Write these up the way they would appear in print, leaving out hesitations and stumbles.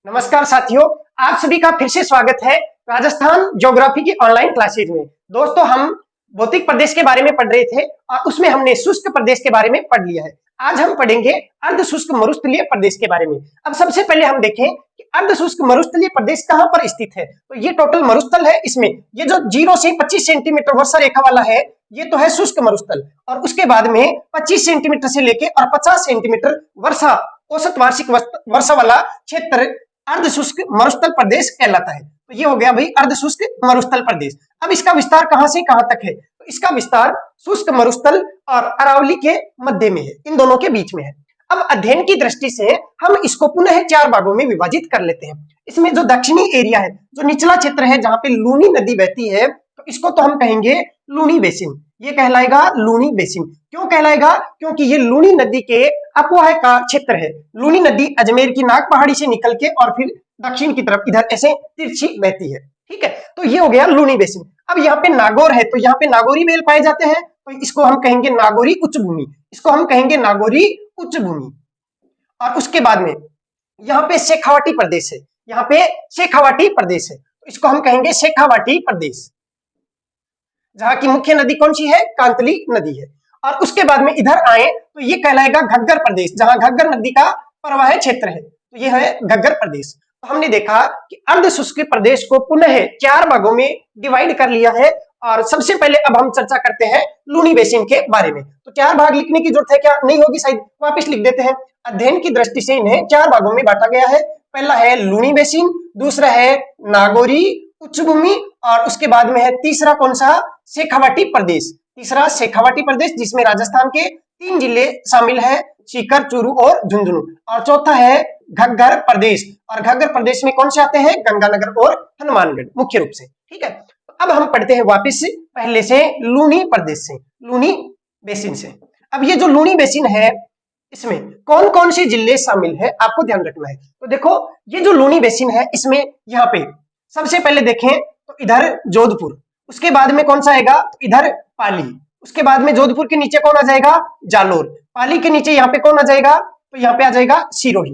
नमस्कार साथियों, आप सभी का फिर से स्वागत है राजस्थान ज्योग्राफी की ऑनलाइन क्लासेज में। दोस्तों, हम भौतिक प्रदेश के बारे में पढ़ रहे थे और उसमें हमने शुष्क प्रदेश के बारे में पढ़ लिया है। आज हम पढ़ेंगे अर्ध शुष्क मरुस्थलीय प्रदेश के बारे में। अब सबसे पहले हम देखें कि अर्ध शुष्क मरुस्थलीय प्रदेश कहां पर स्थित है। तो ये टोटल मरुस्थल है। इसमें ये जो 0 से 25 सेंटीमीटर वर्षा रेखा वाला है, ये तो है शुष्क मरुस्थल, और उसके बाद में 25 सेंटीमीटर से लेके और 50 सेंटीमीटर वर्षा औसत वार्षिक वर्षा वाला क्षेत्र अर्ध शुष्क मरुस्थल प्रदेश कहलाता है। तो ये हो गया भाई अर्ध शुष्क मरुस्थल प्रदेश। अब इसका विस्तार कहां से कहां तक है? तो इसका विस्तार शुष्क मरुस्थल और अरावली के मध्य में है, इन दोनों के बीच में है। अब अध्ययन की दृष्टि से हम इसको पुनः 4 भागों में विभाजित कर लेते हैं। इसमें जो दक्षिणी एरिया है, जो निचला क्षेत्र है जहां पे लूनी नदी बहती है, तो इसको तो हम कहेंगे लूनी बेसिन। ये कहलाएगा लूनी बेसिन। क्यों कहलाएगा? क्योंकि ये लूनी नदी के अपवाह का क्षेत्र है। लूनी नदी अजमेर की नाग पहाड़ी से निकल के और फिर दक्षिण की तरफ इधर ऐसे तिरछी बहती है। ठीक है, तो ये हो गया लूनी बेसिन। अब यहाँ पे नागौर है, तो यहाँ पे नागौरी बेल पाए जाते हैं, तो इसको हम कहेंगे नागौरी उच्च भूमि। इसको हम कहेंगे नागौरी उच्च भूमि। और उसके बाद में यहाँ पे शेखावाटी प्रदेश है, यहाँ पे शेखावाटी प्रदेश है, तो इसको हम कहेंगे शेखावाटी प्रदेश, जहां की मुख्य नदी कौन सी है? कांतली नदी है। और उसके बाद में इधर आए तो ये कहलाएगा घग्गर प्रदेश, जहां घग्गर नदी का प्रवाह क्षेत्र है, तो ये है घग्गर प्रदेश। तो हमने देखा कि अर्ध शुष्क प्रदेश को पुनः 4 भागों में डिवाइड कर लिया है। और सबसे पहले अब हम चर्चा करते हैं लूनी बेसिन के बारे में। तो 4 भाग लिखने की जरूरत है क्या? नहीं होगी, शायद वापिस लिख देते हैं। अध्ययन की दृष्टि से इन्हें 4 भागों में बांटा गया है। पहला है लूनी बेसिन, दूसरा है नागौरी उच्च भूमि, और उसके बाद में है तीसरा कौन सा? शेखावाटी प्रदेश। तीसरा शेखावाटी प्रदेश, जिसमें राजस्थान के 3 जिले शामिल है, सीकर, चूरू और झुंझुनू। और चौथा है घग्गर प्रदेश, और घग्गर प्रदेश में कौन से आते हैं? गंगानगर और हनुमानगढ़ मुख्य रूप से। ठीक है, अब हम पढ़ते हैं वापिस पहले से लूनी प्रदेश से, लूनी बेसिन से। अब ये जो लूनी बेसिन है, इसमें कौन कौन से जिले शामिल है आपको ध्यान रखना है। तो देखो, ये जो लूनी बेसिन है, इसमें यहाँ पे सबसे पहले देखें तो इधर जोधपुर, उसके बाद में कौन सा आएगा? तो इधर पाली, उसके बाद में जोधपुर के नीचे कौन आ जाएगा? जालोर। पाली के नीचे यहाँ पे कौन आ जाएगा? तो यहाँ पे आ जाएगा सिरोही।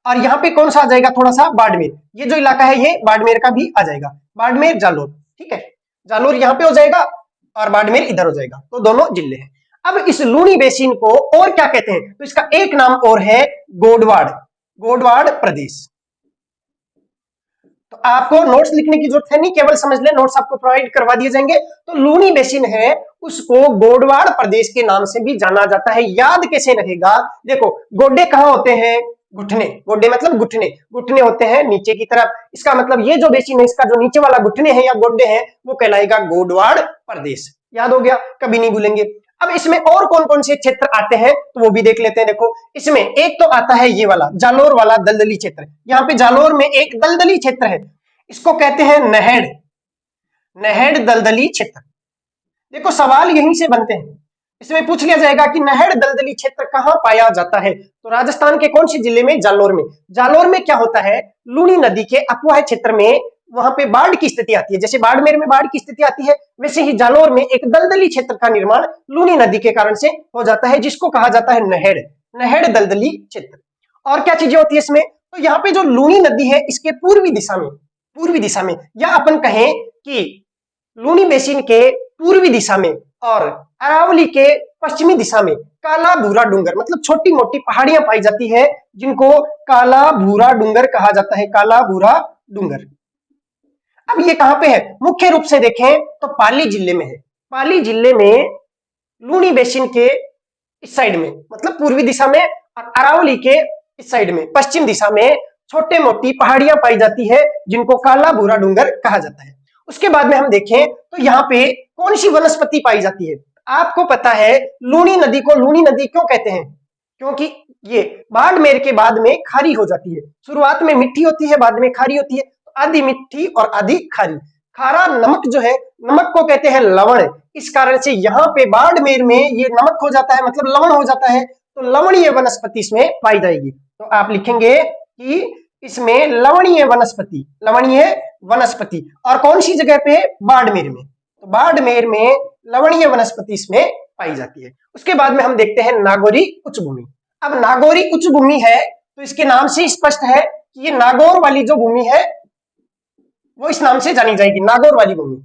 और यहाँ पे कौन सा आ जाएगा? थोड़ा सा बाड़मेर। ये जो इलाका है ये बाड़मेर का भी आ जाएगा, बाड़मेर जालोर। ठीक है, जालोर यहाँ पे हो जाएगा और बाड़मेर इधर हो जाएगा, तो दोनों जिले हैं। अब इस लूनी बेसिन को और क्या कहते हैं? तो इसका एक नाम और है गोडवाड़, गोडवाड़ प्रदेश। तो आपको नोट्स लिखने की जरूरत है नहीं, केवल समझ ले, नोट्स आपको प्रोवाइड करवा दिए जाएंगे। तो लूनी बेसिन है, उसको गोडवाड़ प्रदेश के नाम से भी जाना जाता है। याद कैसे रहेगा? देखो, गोड्डे कहाँ होते हैं? घुटने। गोड्डे मतलब घुटने, घुटने होते हैं नीचे की तरफ। इसका मतलब ये जो बेसिन है, इसका जो नीचे वाला घुटने हैं या गोड्डे हैं, वो कहलाएगा गोडवाड़ प्रदेश। याद हो गया, कभी नहीं भूलेंगे। अब इसमें और कौन कौन से क्षेत्र आते हैं तो वो भी देख लेते हैं। देखो, इसमें एक तो आता है ये वाला जालोर वाला दलदली क्षेत्र। यहाँ पे जालोर में एक दलदली क्षेत्र है, इसको कहते हैं नहड़, नहड़ दलदली क्षेत्र। देखो, सवाल यहीं से बनते हैं। इसमें पूछ लिया जाएगा कि नहड़ दलदली क्षेत्र कहां पाया जाता है? तो राजस्थान के कौन से जिले में? जालोर में। जालोर में क्या होता है? लूनी नदी के अपवाह क्षेत्र में वहां पे बाढ़ की स्थिति आती है। जैसे बाड़मेर में बाढ़ की स्थिति आती है, वैसे ही जालोर में एक दलदली क्षेत्र का निर्माण लूनी नदी के कारण से हो जाता है, जिसको कहा जाता है नहड़, नहड़ दलदली क्षेत्र। और क्या चीजें होती है इसमें? तो यहाँ पे जो लूनी नदी है, इसके पूर्वी दिशा में, पूर्वी दिशा में, या अपन कहें कि लूनी बेसिन के पूर्वी दिशा में और अरावली के पश्चिमी दिशा में काला भूरा डूंगर, मतलब छोटी मोटी पहाड़ियां पाई जाती है, जिनको काला भूरा डूंगर कहा जाता है, काला भूरा डूंगर। अब ये कहां पे है? मुख्य रूप से देखें तो पाली जिले में है। पाली जिले में लूनी बेसिन के इस साइड में, मतलब पूर्वी दिशा में, और अरावली के इस साइड में, पश्चिम दिशा में छोटे मोटी पहाड़ियां पाई जाती है, जिनको काला भूरा डूंगर कहा जाता है। उसके बाद में हम देखें तो यहाँ पे कौन सी वनस्पति पाई जाती है? आपको पता है लूनी नदी को लूनी नदी क्यों कहते हैं? क्योंकि ये बाड़मेर के बाद में खारी हो जाती है। शुरुआत में मीठी होती है, बाद में खारी होती है, तो आधी मीठी और आधी खारी। खारा नमक जो है, नमक को कहते हैं लवण। इस कारण से यहाँ पे बाड़मेर में ये नमक हो जाता है, मतलब लवण हो जाता है, तो लवणीय वनस्पति इसमें पाई जाएगी। तो आप लिखेंगे कि इसमें लवणीय वनस्पति, लवणीय वनस्पति। और कौन सी जगह पे? बाड़मेर में। तो बाड़मेर में लवणीय वनस्पति इसमें पाई जाती है। उसके बाद में हम देखते हैं नागौरी उच्च भूमि। अब नागौरी उच्च भूमि है, तो इसके नाम से स्पष्ट है कि ये नागौर वाली जो भूमि है वो इस नाम से जानी जाएगी, नागौर वाली भूमि,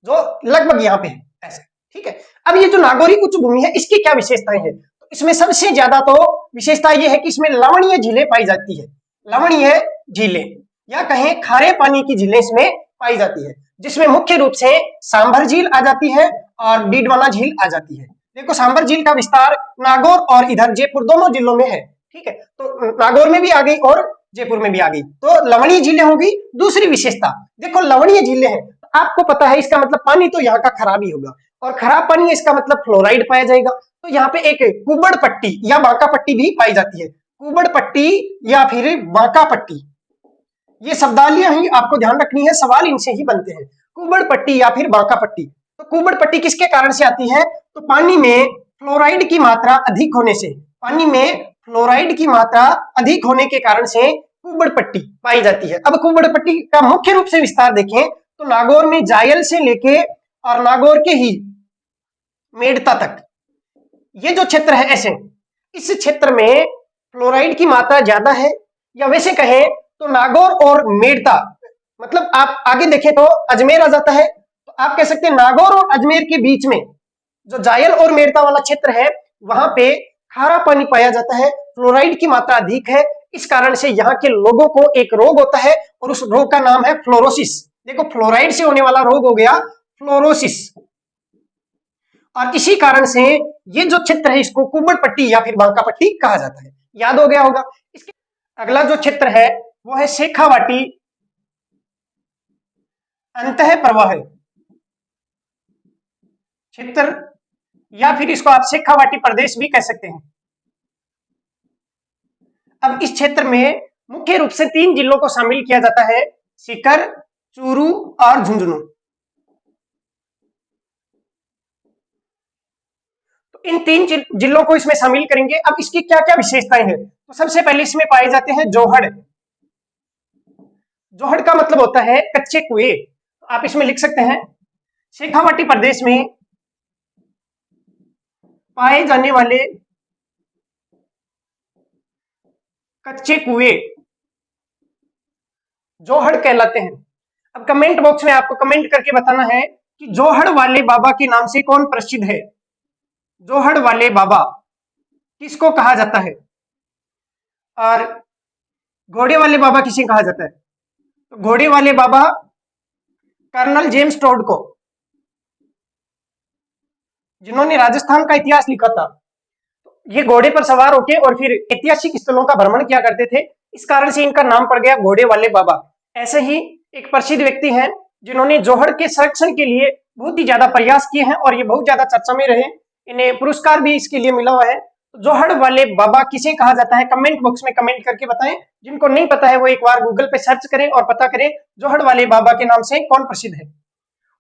जो लगभग यहाँ पे है ऐसे। ठीक है, अब ये जो नागौरी उच्च भूमि है इसकी क्या विशेषताएं हैं? तो इसमें सबसे ज्यादा तो विशेषता ये है कि इसमें लवणीय झीलें पाई जाती है, लवणीय झीलें या कहें खारे पानी की झीलें इसमें पाई जाती है, जिसमें मुख्य रूप से सांभर झील आ जाती है और डीडवाना झील आ जाती है। देखो सांभर झील का विस्तार नागौर और इधर जयपुर दोनों जिलों में है। ठीक है, तो नागौर में भी आ गई और जयपुर में भी आ गई, तो लवणीय झीलें होगी दूसरी विशेषता। देखो लवणीय झीलें हैं, आपको पता है इसका मतलब पानी तो यहाँ का खराब ही होगा, और खराब पानी है इसका मतलब फ्लोराइड पाया जाएगा। तो यहाँ पे एक कुबड़ पट्टी या बांका पट्टी भी पाई जाती है, कुबड़ पट्टी या फिर बांका पट्टी, ये शब्दावलियां ही आपको ध्यान रखनी है, सवाल इनसे ही बनते हैं, कुबड़ पट्टी या फिर बांका पट्टी। तो कुबड़ पट्टी किसके कारण से आती है? तो पानी में फ्लोराइड की मात्रा अधिक होने से, पानी में फ्लोराइड की मात्रा अधिक होने के कारण से कुबड़ पट्टी पाई जाती है। अब कुबड़ पट्टी का मुख्य रूप से विस्तार देखें तो नागौर में जायल से लेके और नागौर के ही मेड़ता तक, ये जो क्षेत्र है ऐसे, इस क्षेत्र में फ्लोराइड की मात्रा ज्यादा है, या वैसे कहें तो नागौर और मेड़ता, मतलब आप आगे देखें तो अजमेर आ जाता है, तो आप कह सकते हैं नागौर और अजमेर के बीच में जो जायल और मेड़ता वाला क्षेत्र है वहां पे खारा पानी पाया जाता है, फ्लोराइड की मात्रा अधिक है। इस कारण से यहाँ के लोगों को एक रोग होता है और उस रोग का नाम है फ्लोरोसिस। देखो फ्लोराइड से होने वाला रोग हो गया फ्लोरोसिस, और इसी कारण से ये जो क्षेत्र है इसको कुबड़ पट्टी या फिर बांका पट्टी कहा जाता है, याद हो गया होगा। इसके अगला जो क्षेत्र है वो है शेखावाटी अंतः प्रवाह क्षेत्र, या फिर इसको आप शेखावाटी प्रदेश भी कह सकते हैं। अब इस क्षेत्र में मुख्य रूप से 3 जिलों को शामिल किया जाता है, सीकर, चूरू और झुंझुनू। तो इन 3 जिलों को इसमें शामिल करेंगे। अब इसकी क्या क्या विशेषताएं हैं? तो सबसे पहले इसमें पाए जाते हैं जोहड़। जोहड़ का मतलब होता है कच्चे कुएं। आप इसमें लिख सकते हैं शेखावाटी प्रदेश में पाए जाने वाले कच्चे कुएं जोहड़ कहलाते हैं। अब कमेंट बॉक्स में आपको कमेंट करके बताना है कि जोहड़ वाले बाबा के नाम से कौन प्रसिद्ध है, जोहड़ वाले बाबा किसको कहा जाता है, और घोड़े वाले बाबा किसे कहा जाता है? तो घोड़े वाले बाबा कर्नल जेम्स टोड को, जिन्होंने राजस्थान का इतिहास लिखा था। ये घोड़े पर सवार होके और फिर ऐतिहासिक स्थलों का भ्रमण किया करते थे, इस कारण से इनका नाम पड़ गया घोड़े वाले बाबा। ऐसे ही एक प्रसिद्ध व्यक्ति हैं जिन्होंने जोहड़ के संरक्षण के लिए बहुत ही ज्यादा प्रयास किए हैं और ये बहुत ज्यादा चर्चा में रहे, इन्हें पुरस्कार भी इसके लिए मिला हुआ है। तो जोहड़ वाले बाबा किसे कहा जाता है, कमेंट बॉक्स में कमेंट करके बताएं। जिनको नहीं पता है वो एक बार गूगल पे सर्च करें और पता करें जोहड़ वाले बाबा के नाम से कौन प्रसिद्ध है।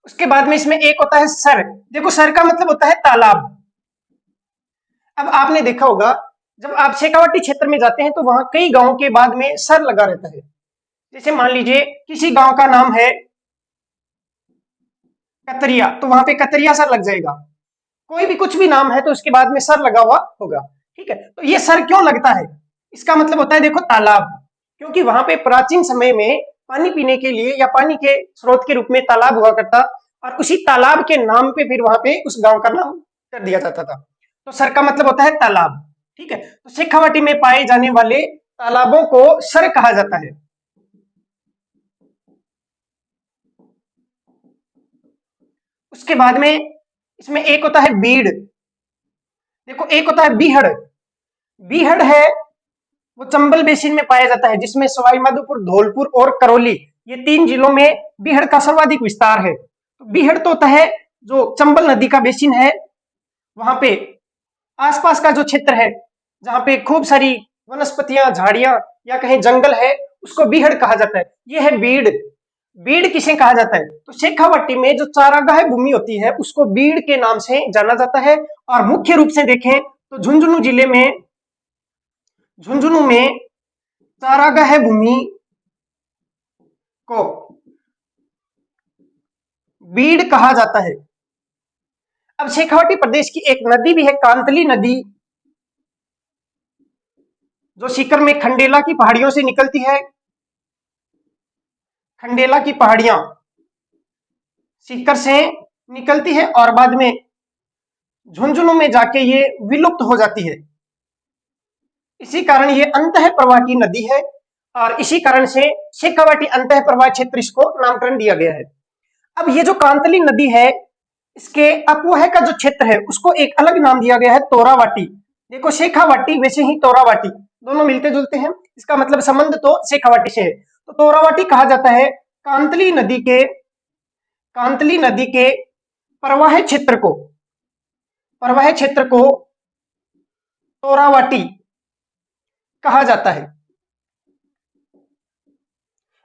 उसके बाद में इसमें एक होता है सर। देखो सर का मतलब होता है तालाब। अब आपने देखा होगा जब आप शेखावाटी क्षेत्र में जाते हैं तो वहां कई गांवों के बाद में सर लगा रहता है। जैसे मान लीजिए किसी गांव का नाम है कतरिया, तो वहां पे कतरिया सर लग जाएगा। कोई भी कुछ भी नाम है तो उसके बाद में सर लगा हुआ होगा। ठीक है, तो ये सर क्यों लगता है? इसका मतलब होता है देखो तालाब, क्योंकि वहां पे प्राचीन समय में पानी पीने के लिए या पानी के स्रोत के रूप में तालाब हुआ करता, और उसी तालाब के नाम पे फिर वहां पे उस गांव का नाम कर दिया जाता था। तो सर का मतलब होता है तालाब। ठीक है, तो शेखावाटी में पाए जाने वाले तालाबों को सर कहा जाता है। उसके बाद में इसमें एक होता है बीड़। देखो एक होता है बीहड़। बीहड़ है वो चंबल बेसिन में पाया जाता है, जिसमें सवाई माधोपुर, धौलपुर और करौली, ये 3 जिलों में बीहड़ का सर्वाधिक विस्तार है। तो बीहड़ तो होता है जो चंबल नदी का बेसिन है, वहां पे आसपास का जो क्षेत्र है जहां पे खूब सारी वनस्पतियां, झाड़ियां या कहीं जंगल है, उसको बीहड़ कहा जाता है। ये है बीड़। बीड़ किसे कहा जाता है? तो शेखावाटी में जो चारागाह भूमि होती है उसको बीड़ के नाम से जाना जाता है। और मुख्य रूप से देखें तो झुंझुनू जिले में, झुंझुनू में चारागाह भूमि को बीड़ कहा जाता है। अब शेखावाटी प्रदेश की एक नदी भी है, कांतली नदी, जो सीकर में खंडेला की पहाड़ियों से निकलती है, खंडेला की पहाड़ियां सीकर से निकलती है और बाद में झुंझुनू में जाके ये विलुप्त हो जाती है। इसी कारण ये अंतः प्रवाह की नदी है और इसी कारण से शेखावाटी अंतः प्रवाह क्षेत्र इसको नामकरण दिया गया है। अब ये जो कांतली नदी है, इसके अपवह का जो क्षेत्र है उसको एक अलग नाम दिया गया है, तोरावाटी। देखो शेखावाटी वैसे ही तोरावाटी दोनों मिलते जुलते हैं, इसका मतलब संबंध तो शेखावाटी से है। तो तोरावाटी कहा जाता है कांतली नदी के प्रवाह क्षेत्र को तोरावाटी कहा जाता है।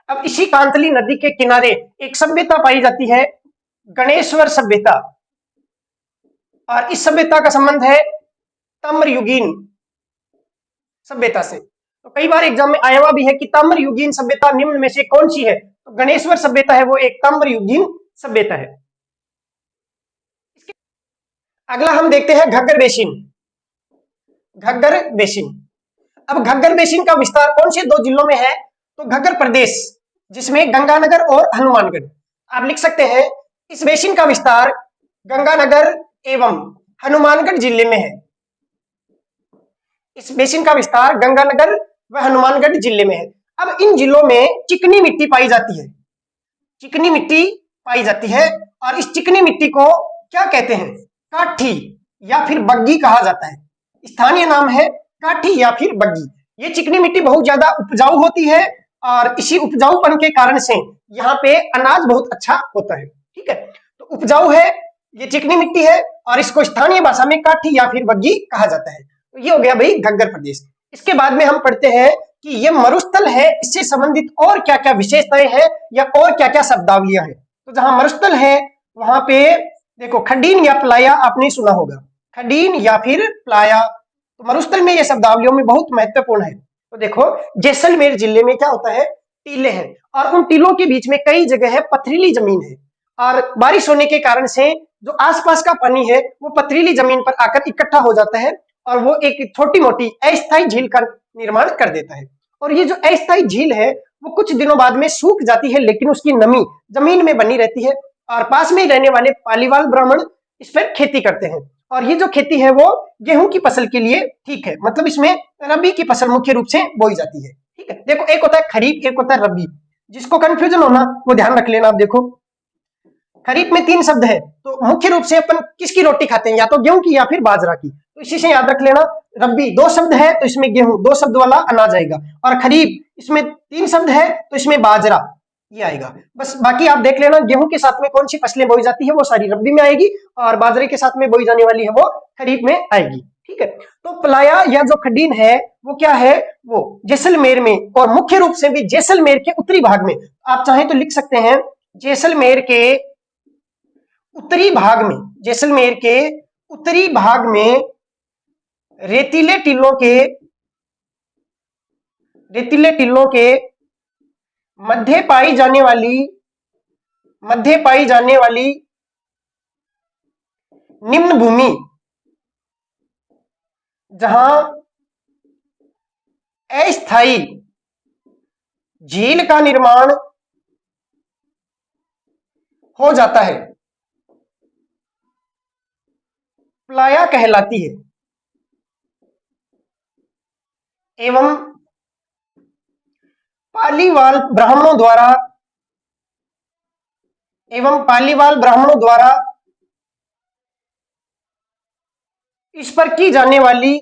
अब इसी कांतली नदी के किनारे एक सभ्यता पाई जाती है, गणेश्वर सभ्यता, और इस सभ्यता का संबंध है ताम्रयुगीन सभ्यता से। तो कई बार एग्जाम में आया हुआ भी है कि ताम्रयुगीन सभ्यता निम्न में से कौन सी है, तो गणेश्वर सभ्यता है वो एक ताम्रयुगीन सभ्यता है। अगला हम देखते हैं घग्गर बेसिन। अब घग्गर बेसिन का विस्तार कौन से दो जिलों में है, तो घग्गर प्रदेश जिसमें गंगानगर और हनुमानगढ़। आप लिख सकते हैं इस बेसिन का विस्तार गंगानगर एवं हनुमानगढ़ जिले में है। इस बेसिन का विस्तार गंगानगर व हनुमानगढ़ जिले में है। अब इन जिलों में चिकनी मिट्टी पाई जाती है और इस चिकनी मिट्टी को क्या कहते हैं, काठी या फिर बग्गी कहा जाता है। स्थानीय नाम है काठी या फिर बग्गी। ये चिकनी मिट्टी बहुत ज्यादा उपजाऊ होती है और इसी उपजाऊपन के कारण से यहाँ पे अनाज बहुत अच्छा होता है। ठीक है, तो उपजाऊ है, ये चिकनी मिट्टी है और इसको स्थानीय भाषा में काठी या फिर बग्गी कहा जाता है। तो ये हो गया भाई घग्गर प्रदेश। इसके बाद में हम पढ़ते हैं कि ये मरुस्थल है, इससे संबंधित और क्या क्या विशेषताएं हैं या और क्या क्या शब्दावलियां हैं। तो जहां मरुस्थल है वहां पे देखो खडीन या प्लाया आपने सुना होगा, खडीन या फिर प्लाया। तो मरुस्थल में ये शब्दावलियों में बहुत महत्वपूर्ण है। तो देखो जैसलमेर जिले में क्या होता है, टीले हैं और उन टीलों के बीच में कई जगह है पथरीली जमीन है और बारिश होने के कारण से जो आसपास का पानी है वो पथरीली जमीन पर आकर इकट्ठा हो जाता है और वो एक छोटी मोटी अस्थायी झील का निर्माण कर देता है। और ये जो अस्थायी झील है वो कुछ दिनों बाद में सूख जाती है, लेकिन उसकी नमी जमीन में बनी रहती है और पास में रहने वाले पालीवाल ब्राह्मण इस पर खेती करते हैं। और ये जो खेती है वो गेहूं की फसल के लिए ठीक है, मतलब इसमें रबी की फसल मुख्य रूप से बोई जाती है। ठीक है, देखो एक होता है खरीफ, एक होता है रबी। जिसको कंफ्यूजन होना वो ध्यान रख लेना। आप देखो खरीफ में 3 शब्द है, तो मुख्य रूप से अपन किसकी रोटी खाते हैं, या तो गेहूं की या फिर बाजरा की। तो इसी से याद रख लेना। रबी 2 शब्द है तो इसमें गेहूं 2 शब्द वाला अनाज आएगा, और खरीफ इसमें 3 शब्द है तो इसमें बाजरा ये आएगा। बस बाकी आप देख लेना, गेहूं के साथ में कौन सी फसलें बोई जाती है वो सारी रबी में आएगी और बाजरे के साथ में बोई जाने वाली है वो खरीफ में आएगी। ठीक है, तो प्लाया या जो खडीन है वो क्या है, वो जैसलमेर में, और मुख्य रूप से भी जैसलमेर के उत्तरी भाग में। आप चाहें तो लिख सकते हैं जैसलमेर के उत्तरी भाग में, जैसलमेर के उत्तरी भाग में रेतीले टीलों के मध्य पाई जाने वाली निम्न भूमि, जहां अस्थायी झील का निर्माण हो जाता है, प्लाया कहलाती है। एवं पालीवाल ब्राह्मणों द्वारा इस पर की जाने वाली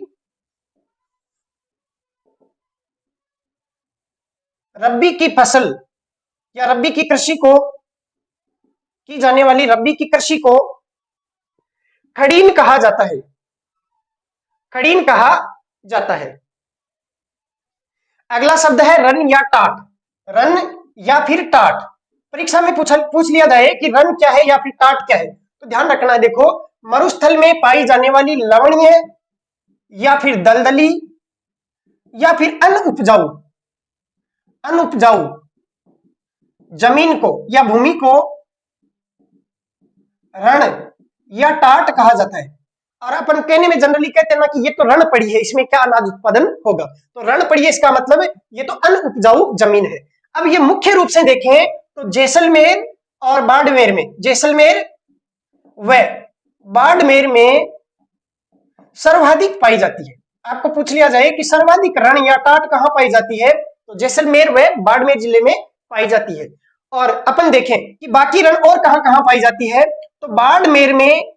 रबी की फसल या रबी की कृषि को खडीन कहा जाता है। अगला शब्द है रन या टाट। परीक्षा में पूछ लिया जाए कि रन क्या है या फिर टाट क्या है, तो ध्यान रखना है। देखो मरुस्थल में पाई जाने वाली लवणीय या फिर दलदली या फिर अनउपजाऊ जमीन को या भूमि को रण या टाट कहा जाता है। और अपन कहने में जनरली कहते हैं ना कि ये तो रण पड़ी है, इसमें क्या अनाज उत्पादन होगा, तो रण पड़ी है इसका मतलब ये तो अनउपजाऊ जमीन है। अब ये मुख्य रूप से देखें तो जैसलमेर और बाड़मेर में, जैसलमेर व बाड़मेर में सर्वाधिक पाई जाती है। आपको पूछ लिया जाए कि सर्वाधिक रण या टाट कहां पाई जाती है, तो जैसलमेर व बाड़मेर जिले में पाई जाती है। और अपन देखें कि बाकी रण और कहां कहां पाई जाती है, तो बाड़मेर में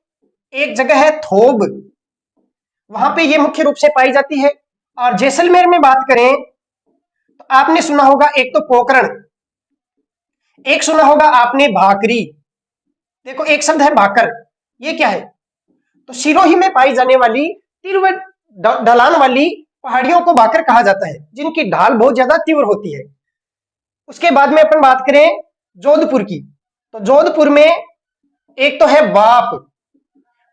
एक जगह है थोब, वहां पे ये मुख्य रूप से पाई जाती है। और जैसलमेर में बात करें तो आपने सुना होगा एक तो पोखरण, एक सुना होगा आपने भाकरी। देखो एक शब्द है भाकर, ये क्या है, तो सिरोही में पाई जाने वाली तीव्र ढलान वाली पहाड़ियों को भाकर कहा जाता है, जिनकी ढाल बहुत ज्यादा तीव्र होती है। उसके बाद में अपन बात करें जोधपुर की, तो जोधपुर में एक तो है बाप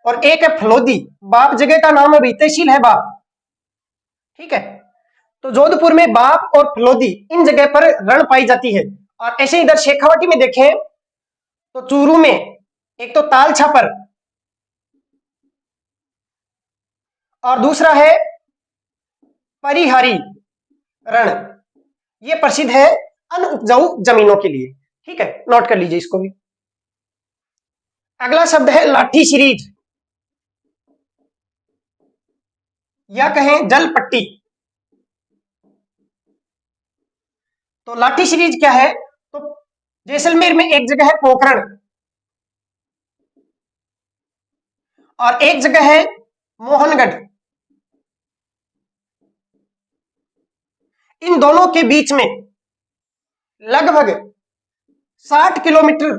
और एक है फलोदी। बाप जगह का नाम है, तहसील है बाप, ठीक है। तो जोधपुर में बाप और फलोदी इन जगह पर रण पाई जाती है। और ऐसे इधर शेखावाटी में देखें तो चूरू में एक तो ताल छापर और दूसरा है परिहारी रण, ये प्रसिद्ध है अनउपजाऊ जमीनों के लिए, ठीक है, नोट कर लीजिए इसको भी। अगला शब्द है लाठी सीरीज या कहें जल पट्टी। तो लाठी सीरीज क्या है, तो जैसलमेर में एक जगह है पोखरण और एक जगह है मोहनगढ़। इन दोनों के बीच में लगभग 60 किलोमीटर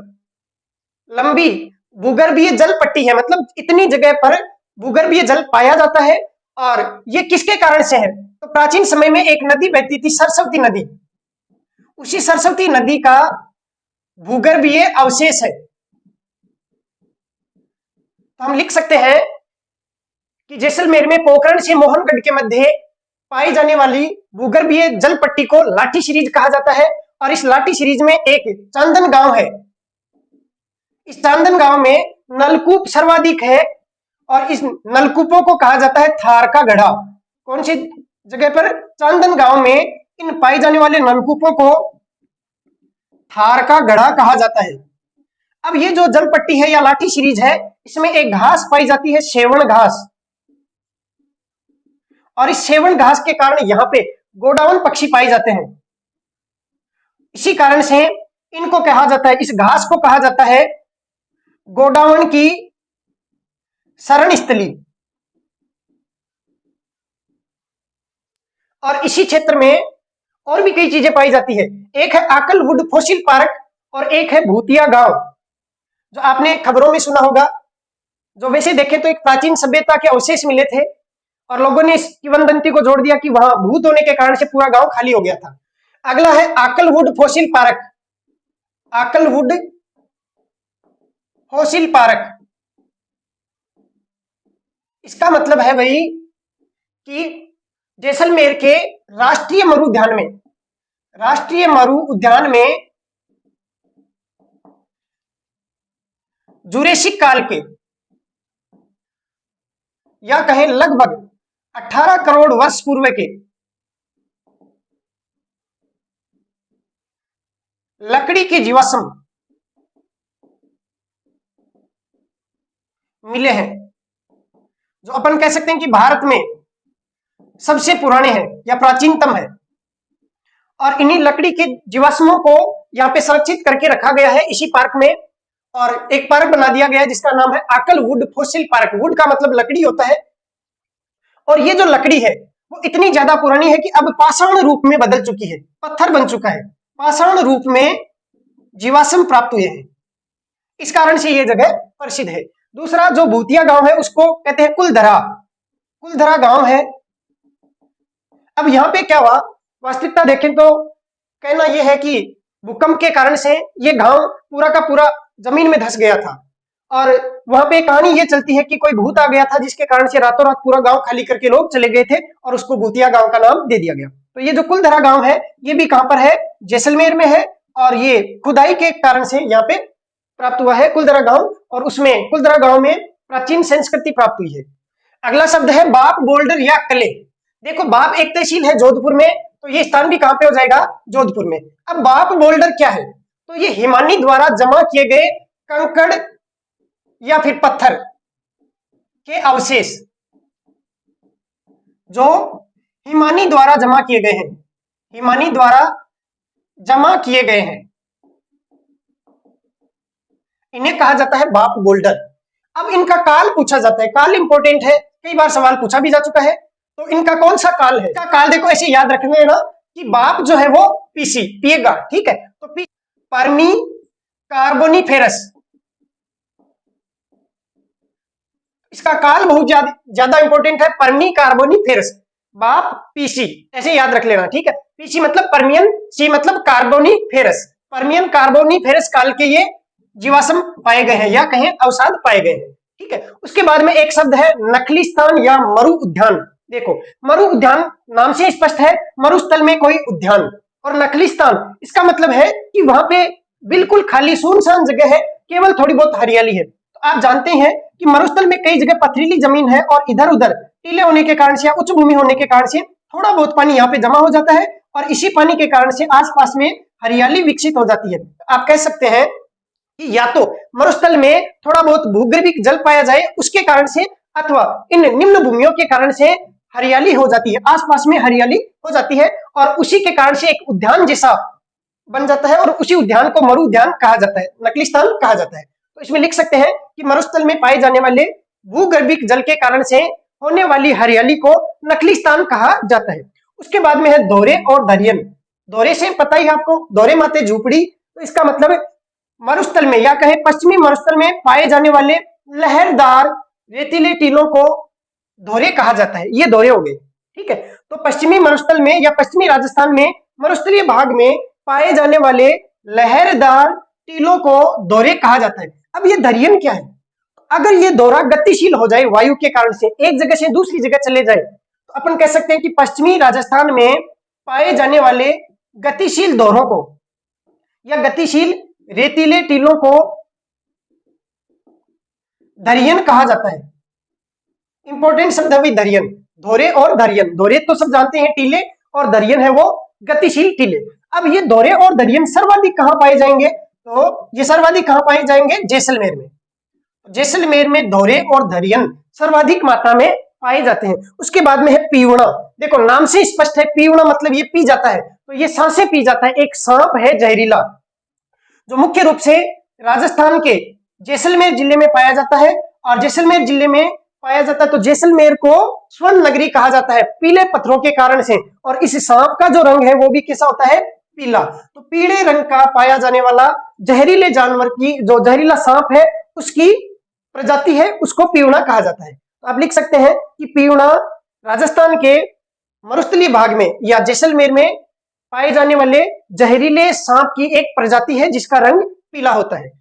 लंबी भूगर्भीय जल पट्टी है, मतलब इतनी जगह पर भूगर्भीय जल पाया जाता है। और ये किसके कारण से है, तो प्राचीन समय में एक नदी बहती थी, सरस्वती नदी, उसी सरस्वती नदी का भूगर्भीय अवशेष है। तो हम लिख सकते हैं कि जैसलमेर में पोखरण से मोहनगढ़ के मध्य पाई जाने वाली भूगर्भीय जल पट्टी को लाठी सीरीज कहा जाता है। और इस लाठी सीरीज में एक चांदन गांव है, इस चांदन गांव में नलकूप सर्वाधिक है और इस नलकूपों को कहा जाता है थार का गढ़ा। कौन सी जगह पर, चांदन गांव में इन पाई जाने वाले नलकूपों को थार का गढ़ा कहा जाता है। अब ये जो जल पट्टी है या लाठी सीरीज है, इसमें एक घास पाई जाती है, सेवण घास, और इस सेवण घास के कारण यहाँ पे गोडाउन पक्षी पाए जाते हैं। इसी कारण से इनको कहा जाता है, इस घास को कहा जाता है गोडाउन की शरण स्थली। और इसी क्षेत्र में और भी कई चीजें पाई जाती है, एक है आकलवुड फॉसिल पार्क और एक है भूतिया गांव, जो आपने खबरों में सुना होगा, जो वैसे देखें तो एक प्राचीन सभ्यता के अवशेष मिले थे और लोगों ने इस किंवदंती को जोड़ दिया कि वहां भूत होने के कारण से पूरा गांव खाली हो गया था। अगला है Akal wood fossil park, Akal wood fossil park, इसका मतलब है भाई कि जैसलमेर के राष्ट्रीय मरु उद्यान में, राष्ट्रीय मरु उद्यान में जुरेसिक काल के या कहें लगभग 18 करोड़ वर्ष पूर्व के लकड़ी के जीवाश्म मिले हैं, जो अपन कह सकते हैं कि भारत में सबसे पुराने हैं या प्राचीनतम है। और इन्हीं लकड़ी के जीवाश्मों को यहाँ पे संरक्षित करके रखा गया है इसी पार्क में, और एक पार्क बना दिया गया है जिसका नाम है आकलवुड फॉसिल पार्क। वुड का मतलब लकड़ी होता है, और ये जो लकड़ी है वो इतनी ज्यादा पुरानी है कि अब पाषाण रूप में बदल चुकी है, पत्थर बन चुका है, पाषाण रूप में जीवाश्म प्राप्त हुए हैं, इस कारण से ये जगह प्रसिद्ध है। दूसरा जो भूतिया गांव है उसको कहते हैं कुलधरा, कुलधरा गांव है। अब यहाँ पे क्या हुआ, वास्तविकता देखें तो कहना यह है कि भूकंप के कारण से ये गांव पूरा का पूरा जमीन में धंस गया था, और वहां पे कहानी ये चलती है कि कोई भूत आ गया था जिसके कारण से रातों रात पूरा गांव खाली करके लोग चले गए थे और उसको भूतिया गांव का नाम दे दिया गया। तो ये जो कुलधरा गांव है ये भी कहां पर है, जैसलमेर में है, और ये खुदाई के कारण से यहाँ पे प्राप्त हुआ है कुलधरा गांव, और उसमें कुलधरा गांव में प्राचीन संस्कृति प्राप्त हुई है। अगला शब्द है बाप बोल्डर या कले। देखो बाप एक तहसील है जोधपुर में, तो ये स्थान भी कहां पे हो जाएगा, जोधपुर में। अब बाप बोल्डर क्या है, तो ये हिमानी द्वारा जमा किए गए कंकड़ या फिर पत्थर के अवशेष जो हिमानी द्वारा जमा किए गए हैं, हिमानी द्वारा जमा किए गए हैं, इन्हें कहा जाता है बाप बोल्डर। अब इनका काल पूछा जाता है, काल इंपॉर्टेंट है, कई बार सवाल पूछा भी जा चुका है। तो इनका कौन सा काल है, इसका काल देखो ऐसे याद रखना है ना कि बाप जो है वो पीसी पिएगा, ठीक है। तो पर्मी कार्बोनिफेरस, इसका काल बहुत ज्यादा इंपॉर्टेंट है, पर्मी कार्बोनिफेरस, बाप पीसी, ऐसे याद रख लेना, ठीक है। पीसी मतलब पर्मियन, सी मतलब कार्बोनिफेरस, पर्मियन कार्बोनिफेरस काल के ये जीवाश्म पाए गए हैं या कहें अवसाद पाए गए हैं, ठीक है। उसके बाद में एक शब्द है नखलिस्तान या मरु उद्यान। देखो मरु उद्यान नाम से स्पष्ट है, मरुस्थल में कोई उद्यान, और नखलिस्तान इसका मतलब है कि वहां पे बिल्कुल खाली सुनसान जगह है, केवल थोड़ी बहुत हरियाली है। तो आप जानते हैं कि मरुस्थल में कई जगह पथरीली जमीन है और इधर उधर टीले होने के कारण से या उच्च भूमि होने के कारण से थोड़ा बहुत पानी यहाँ पे जमा हो जाता है, और इसी पानी के कारण से आसपास में हरियाली विकसित हो जाती है। आप कह सकते हैं कि या तो मरुस्थल में थोड़ा बहुत भूगर्भिक जल पाया जाए उसके कारण से, अथवा इन निम्न भूमियों के कारण से हरियाली हो जाती है, आसपास में हरियाली हो जाती है, और उसी के कारण से एक उद्यान जैसा बन जाता है, और उसी उद्यान को मरु उद्यान कहा जाता है, नकलिस्तान कहा जाता है। तो इसमें लिख सकते हैं कि मरुस्थल में पाए जाने वाले भूगर्भिक जल के कारण से होने वाली हरियाली को नकलिस्तान कहा जाता है। उसके बाद में है दोरे और दरियन। दोरे से पता ही आपको, दोरे माते झूपड़ी, तो इसका मतलब मरुस्थल में या कहें पश्चिमी मरुस्थल में पाए जाने वाले लहरदार रेतीले टीलों को दोरे कहा जाता है, ये दोरे हो गए, ठीक है। तो पश्चिमी मरुस्थल में या पश्चिमी राजस्थान में मरुस्थलीय भाग में पाए जाने वाले लहरदार टीलों को दोरे कहा जाता है। अब ये दरियन क्या है, अगर ये दौरा गतिशील हो जाए वायु के कारण से, एक जगह से दूसरी जगह चले जाए, तो अपन कह सकते हैं कि पश्चिमी राजस्थान में पाए जाने वाले गतिशील दौरों को या गतिशील रेतीले टीलों को दरियन कहा जाता है। इंपॉर्टेंट शब्द है दरियन, दोरे और दरियन। दोरे तो सब जानते हैं टीले, और दरियन है वो गतिशील टीले। अब ये दोरे और दरियन सर्वाधिक कहां पाए जाएंगे, तो ये सर्वाधिक कहां पाए जाएंगे, जैसलमेर में। जैसलमेर में दोरे और दरियन सर्वाधिक मात्रा में पाए जाते हैं। उसके बाद में है पीवड़ा। देखो नाम से स्पष्ट है, पीवड़ा मतलब ये पी जाता है, तो ये सांसें पी जाता है, एक सांप है जहरीला, जो मुख्य रूप से राजस्थान के जैसलमेर जिले में पाया जाता है। और जैसलमेर जिले में पाया जाता है तो जैसलमेर को स्वर्ण नगरी कहा जाता है, पीले पत्थरों के कारण से। और इस सांप का जो रंग है वो भी कैसा होता है, पीला। तो पीले रंग का पाया जाने वाला जहरीले जानवर की, जो जहरीला सांप है उसकी प्रजाति है, उसको पीवड़ा कहा जाता है। तो आप लिख सकते हैं कि पीवड़ा राजस्थान के मरुस्थलीय भाग में या जैसलमेर में पाए जाने वाले जहरीले सांप की एक प्रजाति है जिसका रंग पीला होता है।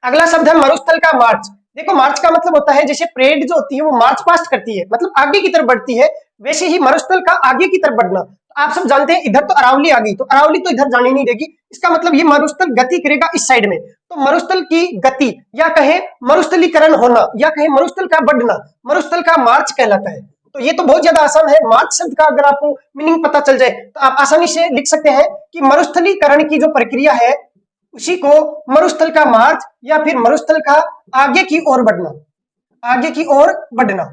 अगला शब्द है मरुस्थल का मार्च। देखो मार्च का मतलब होता है जैसे परेड जो होती है वो मार्च पास्ट करती है, मतलब आगे की तरफ बढ़ती है, वैसे ही मरुस्थल का आगे की तरफ बढ़ना। तो आप सब जानते हैं इधर तो अरावली आ गई, तो अरावली तो इधर जाने नहीं देगी, इसका मतलब ये मरुस्थल गति करेगा इस साइड में। तो मरुस्थल की गति या कहे मरुस्थलीकरण होना या कहे मरुस्थल का बढ़ना, मरुस्थल का मार्च कहलाता है। तो ये तो बहुत ज्यादा आसान है, मार्च शब्द का अगर आपको मीनिंग पता चल जाए तो आप आसानी से लिख सकते हैं कि मरुस्थलीकरण की जो प्रक्रिया है उसी को मरुस्थल का मार्च या फिर मरुस्थल का आगे की ओर बढ़ना, आगे की ओर बढ़ना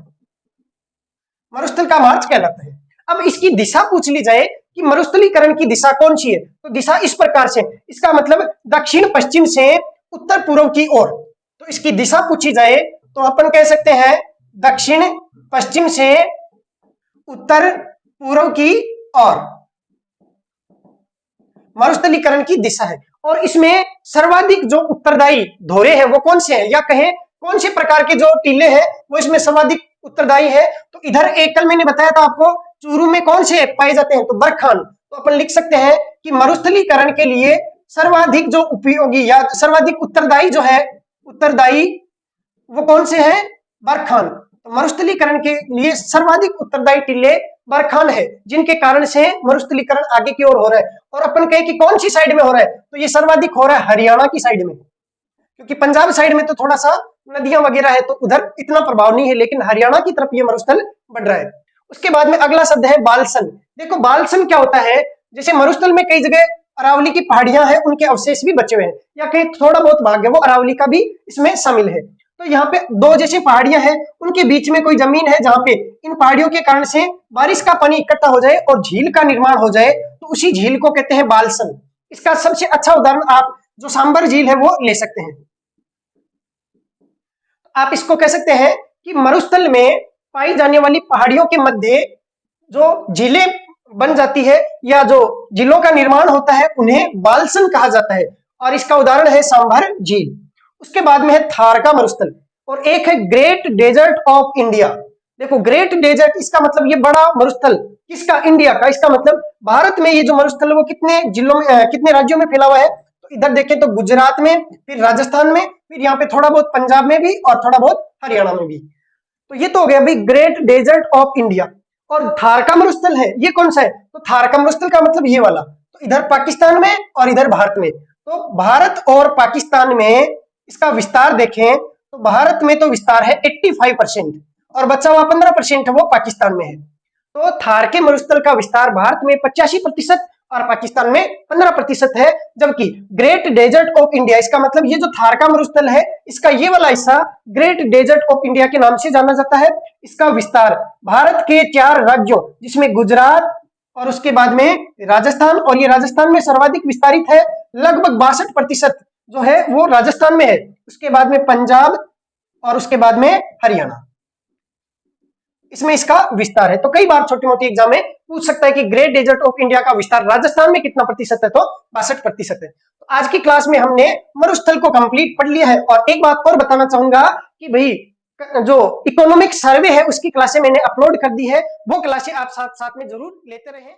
मरुस्थल का मार्च कहलाता है। अब इसकी दिशा पूछ ली जाए कि मरुस्थलीकरण की दिशा कौन सी है, तो दिशा इस प्रकार से, इसका मतलब दक्षिण पश्चिम से उत्तर पूर्व की ओर। तो इसकी दिशा पूछी जाए तो अपन कह सकते हैं दक्षिण पश्चिम से उत्तर पूर्व की ओर मरुस्थलीकरण की दिशा है। और इसमें सर्वाधिक जो उत्तरदायी धोरे हैं वो कौन से हैं, या कहें कौन से प्रकार के जो टीले हैं वो इसमें सर्वाधिक उत्तरदायी है। तो इधर एक कल मैंने बताया था आपको चूरू में कौन से पाए जाते हैं, तो बरखान। तो अपन लिख सकते हैं कि मरुस्थलीकरण के लिए सर्वाधिक जो उपयोगी या सर्वाधिक उत्तरदायी जो है, उत्तरदायी वो कौन से हैं, बरखान। तो मरुस्थलीकरण के लिए सर्वाधिक उत्तरदायी टीले बरखान है, जिनके कारण से मरुस्थलीकरण आगे की ओर हो रहा है। और अपन कहें कि कौन सी साइड में हो रहा है, तो ये सर्वाधिक हो रहा है हरियाणा की साइड में। क्योंकि पंजाब साइड में तो थोड़ा सा नदियां वगैरह है तो उधर इतना प्रभाव नहीं है, लेकिन हरियाणा की तरफ ये मरुस्थल बढ़ रहा है। उसके बाद में अगला शब्द है बालसन। देखो बालसन क्या होता है, जैसे मरुस्थल में कई जगह अरावली की पहाड़ियां हैं, उनके अवशेष भी बचे हुए हैं, या कहीं थोड़ा बहुत भाग है वो अरावली का भी इसमें शामिल है। तो यहाँ पे दो जैसी पहाड़ियां हैं, उनके बीच में कोई जमीन है जहां पे इन पहाड़ियों के कारण से बारिश का पानी इकट्ठा हो जाए और झील का निर्माण हो जाए, तो उसी झील को कहते हैं बालसन। इसका सबसे अच्छा उदाहरण आप जो सांबर झील है वो ले सकते हैं। आप इसको कह सकते हैं कि मरुस्थल में पाई जाने वाली पहाड़ियों के मध्य जो झीलें बन जाती है या जो झीलों का निर्माण होता है उन्हें बालसन कहा जाता है, और इसका उदाहरण है सांभर झील। उसके बाद में है थार का मरुस्थल, और एक है ग्रेट डेजर्ट ऑफ इंडिया। देखो ग्रेट डेजर्ट, इसका मतलब ये बड़ा मरुस्थल, किसका? इंडिया का। इसका मतलब भारत में ये जो मरुस्थल है वो कितने जिलों में कितने राज्यों में फैला हुआ है? तो इधर देखें तो गुजरात में, फिर राजस्थान में, फिर यहाँ पे थोड़ा बहुत पंजाब में भी और थोड़ा बहुत हरियाणा में भी। तो ये तो हो गया भाई ग्रेट डेजर्ट ऑफ इंडिया। और थार का मरुस्थल है, ये कौन सा है? तो थार का मरुस्थल का मतलब ये वाला, तो इधर पाकिस्तान में और इधर भारत में। तो भारत और पाकिस्तान में इसका विस्तार देखें तो भारत में तो विस्तार है 85%, और बचा हुआ 15% है वो पाकिस्तान में है। तो थार के मरुस्थल का विस्तार भारत में 85% और पाकिस्तान में 15% है, जबकि ग्रेट डेजर्ट ऑफ इंडिया, इसका मतलब ये जो थार का मरुस्थल है इसका ये वाला हिस्सा ग्रेट डेजर्ट ऑफ इंडिया के नाम से जाना जाता है। इसका विस्तार भारत के 4 राज्यों जिसमें गुजरात और उसके बाद में राजस्थान, और ये राजस्थान में सर्वाधिक विस्तारित है, लगभग 62% जो है वो राजस्थान में है। उसके बाद में पंजाब और उसके बाद में हरियाणा, इसमें इसका विस्तार है। तो कई बार छोटी मोटी एग्जाम में पूछ सकता है कि ग्रेट डेजर्ट ऑफ इंडिया का विस्तार राजस्थान में कितना प्रतिशत है? तो 62% है। तो आज की क्लास में हमने मरुस्थल को कंप्लीट पढ़ लिया है। और एक बात और बताना चाहूंगा कि भाई जो इकोनॉमिक सर्वे है उसकी क्लासें मैंने अपलोड कर दी है, वो क्लासें आप साथ साथ में जरूर लेते रहें।